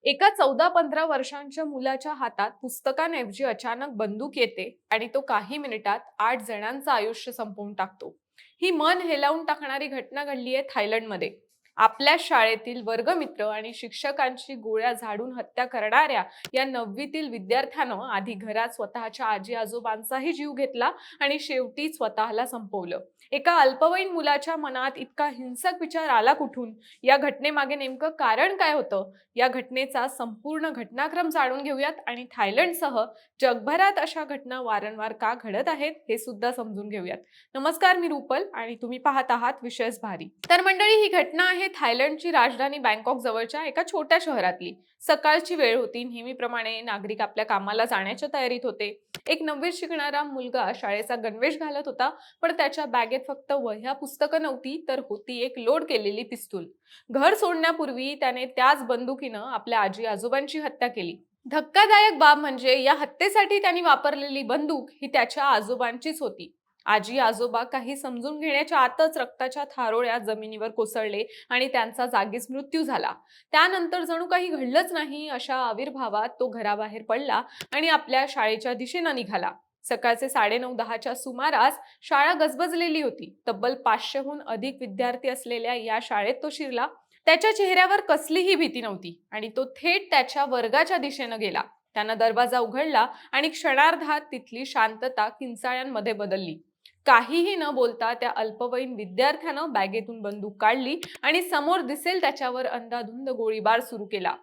एका 14-15 वर्षांच्या मुलाच्या हातात पुस्तकांऐवजी अचानक बंदूक येते आणि तो काही मिनिटात 8 जणांचं आयुष्य संपवून टाकतो. ही मन हेलावून टाकणारी घटना घडली आहे थायलंडमध्ये. आपल्या शाळेतील वर्गमित्र आणि शिक्षकांची गोळ्या झाडून हत्या करणाऱ्या या 9वीतील विद्यार्थ्यानं आधी घरात स्वतःच्या आजी आजोबांचाही जीव घेतला आणि शेवटी स्वतःला संपवलं. एका अल्पवयीन मुलाच्या मनात इतका हिंसक विचार आला कुठून? या घटनेमागे नेमकं कारण काय होतं? या घटनेचा संपूर्ण घटनाक्रम जाणून घेऊयात आणि थायलंडसह जगभरात अशा घटना वारंवार का घडत आहेत हे सुद्धा समजून घेऊयात. नमस्कार, मी रुपल आणि तुम्ही पाहत आहात विशेष भारी. तर मंडळी, ही घटना आहे थायलंडची राजधानी बँकॉक जवळच्या एका छोट्या शहरातली. सकाळची वेळ होती. नेहमीप्रमाणे नागरिक आपल्या कामाला जाण्याच्या तयारीत होते. एक 9वीत शिकणारा मुलगा शाळेचा गणवेश घालत होता, पण त्याच्या बॅगेत फक्त वह्या पुस्तकं नव्हती, तर होती एक लोड केलेली पिस्तूल. घर सोडण्यापूर्वी त्याने त्याच बंदुकीनं आपल्या आजी आजोबांची हत्या केली. धक्कादायक बाब म्हणजे या हत्येसाठी त्यांनी वापरलेली बंदूक ही त्याच्या आजोबांचीच होती. आजी आजोबा काही समजून घेण्याच्या आतच रक्ताच्या थारोळ्या जमिनीवर कोसळले आणि त्यांचा जागीच मृत्यू झाला. त्यानंतर जणू काही घडलंच नाही अशा आविर्भावात तो घराबाहेर पडला आणि आपल्या शाळेच्या दिशेनं निघाला. सकाळचे 9:30-10च्या सुमारास शाळा गजबजलेली होती. तब्बल 500हून अधिक विद्यार्थी असलेल्या या शाळेत तो शिरला. त्याच्या चेहऱ्यावर कसलीही भीती नव्हती आणि तो थेट त्याच्या वर्गाच्या दिशेनं गेला. त्यानं दरवाजा उघडला आणि क्षणार्धात तिथली शांतता किंचाळ्यांमध्ये बदलली. काहीही न बोलता त्या अल्पवयीन विद्यार्थ्यानं बॅगेतून बंदूक काढली आणि समोर दिसेल त्याच्यावर अंधाधुंद गोळीबार सुरू केला.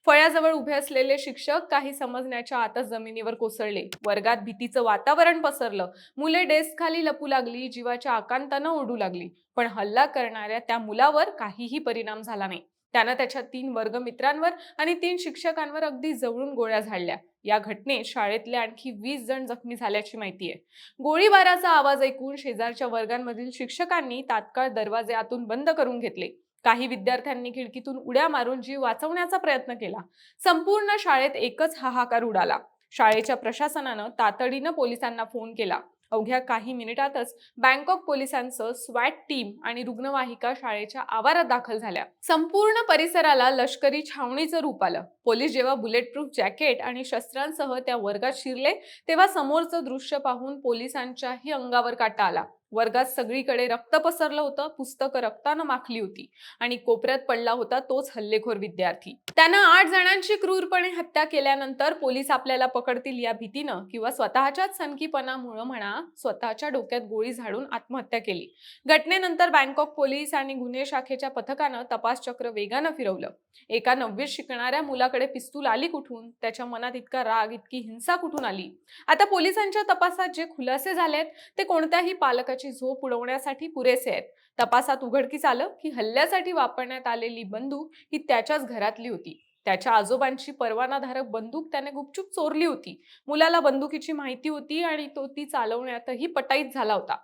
फळ्याजवळ उभे असलेले शिक्षक काही समजण्याच्या आतच जमिनीवर कोसळले. वर्गात भीतीचं वातावरण पसरलं. मुले डेस्क खाली लपू लागली, जीवाच्या आकांतानं ओरडू लागली. पण हल्ला करणाऱ्या त्या मुलावर काहीही परिणाम झाला नाही. त्यानं त्याच्या 3 वर्गमित्रांवर आणि 3 शिक्षकांवर अगदी जवळून गोळ्या झाडल्या. या घटनेत शाळेतले आणखी 20 जण जखमी झाल्याची माहिती आहे. गोळीबाराचा आवाज ऐकून शेजारच्या वर्गांमधील शिक्षकांनी तात्काळ दरवाजे आतून बंद करून घेतले. काही विद्यार्थ्यांनी खिडकीतून उड्या मारून जीव वाचवण्याचा प्रयत्न केला. संपूर्ण शाळेत एकच हाहाकार उडाला. शाळेच्या प्रशासनानं तातडीनं पोलिसांना फोन केला. अवघ्या काही मिनिटातच बँकॉक पोलिसांचं स्वॅट टीम आणि रुग्णवाहिका शाळेच्या आवारात दाखल झाल्या. संपूर्ण परिसराला लष्करी छावणीचं रूप आलं. पोलीस जेव्हा बुलेटप्रूफ जॅकेट आणि शस्त्रांसह त्या वर्गात शिरले, तेव्हा समोरचं दृश्य पाहून पोलिसांच्याही अंगावर काटा आला. वर्गात सगळीकडे रक्त पसरलं होतं. पुस्तकं रक्तानं माखली होती आणि कोपऱ्यात पडला होता तोच हल्लेखोर विद्यार्थी. त्यानं 8 जणांची क्रूरपणे हत्या केल्यानंतर पोलीस आपल्याला पकडतील या भीतीनं किंवा स्वतःच्याच सनकीपणामुळे म्हणा, स्वतःच्या डोक्यात गोळी झाडून आत्महत्या केली. घटनेनंतर बँकॉक पोलीस आणि गुन्हे शाखेच्या पथकानं तपास चक्र वेगानं फिरवलं. एका 9वीत शिकणाऱ्या मुलाकडे पिस्तूल आली कुठून? त्याच्या मनात इतका राग, इतकी हिंसा कुठून आली? आता पोलिसांच्या तपासात जे खुलासे झालेत ते कोणत्याही पालकाची झोप उडवण्यासाठी पुरेसे आहेत. तपासात उघडकीस आलं की हल्ल्यासाठी वापरण्यात आलेली बंदूक ही त्याच्याच घरातली होती. त्याच्या आजोबांची परवानाधारक बंदूक त्याने गुपचूप चोरली होती. मुलाला बंदुकीची माहिती होती आणि तो ती चालवण्यातही पटाईत झाला होता.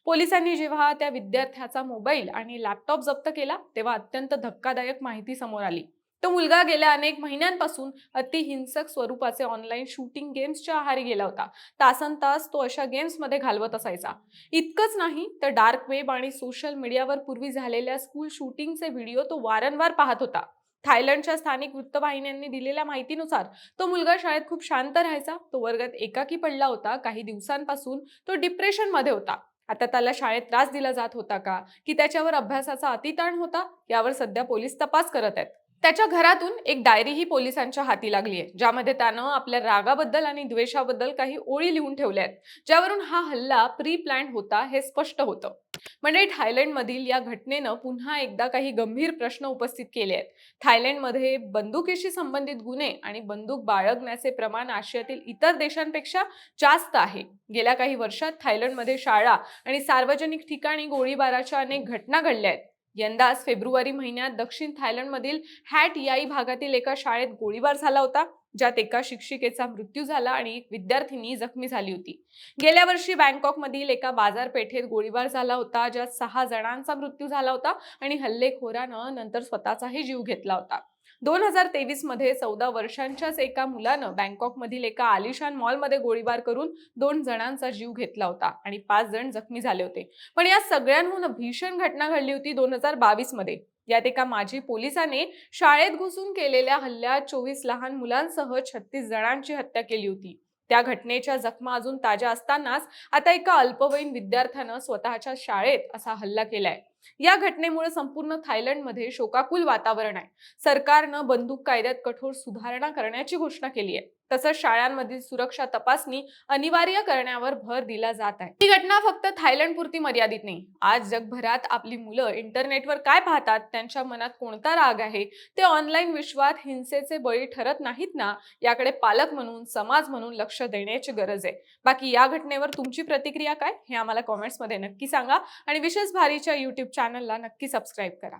पोलिसांनी जेव्हा त्या विद्यार्थ्याचा मोबाईल आणि लॅपटॉप जप्त केला, तेव्हा अत्यंत धक्कादायक माहिती समोर आली. तो मुलगा गेल्या अनेक महिन्यांपासून अतिहिंसक स्वरूपाचे ऑनलाईन शूटिंग गेम्सच्या आहारी गेला होता. तासनतास तो अशा गेम्समध्ये घालवत असायचा. इतकंच नाही तर डार्क वेब आणि सोशल मीडियावर पूर्वी झालेल्या स्कूल शूटिंगचे व्हिडिओ तो वारंवार पाहत होता. थायलंडच्या स्थानिक वृत्तवाहिन्यांनी दिलेल्या माहितीनुसार तो मुलगा शाळेत खूप शांत राहायचा. तो वर्गात एकाकी पडला होता. काही दिवसांपासून तो डिप्रेशनमध्ये होता. आता त्याला शाळेत त्रास दिला जात होता का, की त्याच्यावर अभ्यासाचा अतिताण होता, यावर सध्या पोलीस तपास करत आहेत. त्याच्या घरातून एक डायरीही पोलिसांच्या हाती लागली आहे, ज्यामध्ये त्यानं आपल्या रागाबद्दल आणि द्वेषाबद्दल काही ओळी लिहून ठेवल्या आहेत, ज्यावरून हा हल्ला प्री प्लॅन्ड होता हे स्पष्ट होतं. म्हणजे थायलंडमधील या घटनेनं पुन्हा एकदा काही गंभीर प्रश्न उपस्थित केले आहेत. थायलंडमध्ये बंदुकीशी संबंधित गुन्हे आणि बंदूक बाळगण्याचे प्रमाण आशियातील इतर देशांपेक्षा जास्त आहे. गेल्या काही वर्षात थायलंडमध्ये शाळा आणि सार्वजनिक ठिकाणी गोळीबाराच्या अनेक घटना घडल्या आहेत. यंदाच फेब्रुवारी महिन्यात दक्षिण थायलंडमधील हॅट याई भागातील एका शाळेत गोळीबार झाला होता, ज्यात एका शिक्षिकेचा मृत्यू झाला आणि एक विद्यार्थिनी जखमी झाली होती. गेल्या वर्षी बँकॉकमधील एका बाजारपेठेत गोळीबार झाला होता, ज्यात 6 जणांचा मृत्यू झाला होता आणि हल्लेखोरानं नंतर स्वतःचाही जीव घेतला होता. 2023 मध्ये 14 वर्षांच्याच एका मुलानं बँकॉकमधील एका आलिशान मॉलमध्ये गोळीबार करून 2 जणांचा जीव घेतला होता आणि 5 जण जखमी झाले होते. पण या सगळ्यांहून भीषण घटना घडली होती 2022 मध्ये. यात एका माजी पोलिसाने शाळेत घुसून केलेल्या हल्ल्यात 24 लहान मुलांसह 36 जणांची हत्या केली होती. त्या घटनेच्या जखमा अजून ताज्या असतानाच आता एका अल्पवयीन विद्यार्थ्यानं स्वतःच्या शाळेत असा हल्ला केलाय. या घटनेमुळे संपूर्ण थायलंडमध्ये शोकाकुल वातावरण आहे. सरकारनं बंदूक कायद्यात कठोर सुधारणा करण्याची घोषणा केली आहे. तसंच शाळांमधील सुरक्षा तपासणी अनिवार्य करण्यावर भर दिला जात आहे. ही घटना फक्त थायलंड पुरती मर्यादित नाही. आज जगभरात आपली मुलं इंटरनेटवर काय पाहतात, त्यांच्या मनात कोणता राग आहे, ते ऑनलाईन विश्वात हिंसेचे बळी ठरत नाहीत ना, याकडे पालक म्हणून, समाज म्हणून लक्ष देण्याची गरज आहे. बाकी या घटनेवर तुमची प्रतिक्रिया काय हे आम्हाला कॉमेंट्समध्ये नक्की सांगा आणि विशेष भारीच्या YouTube चॅनलला नक्की सबस्क्राईब करा.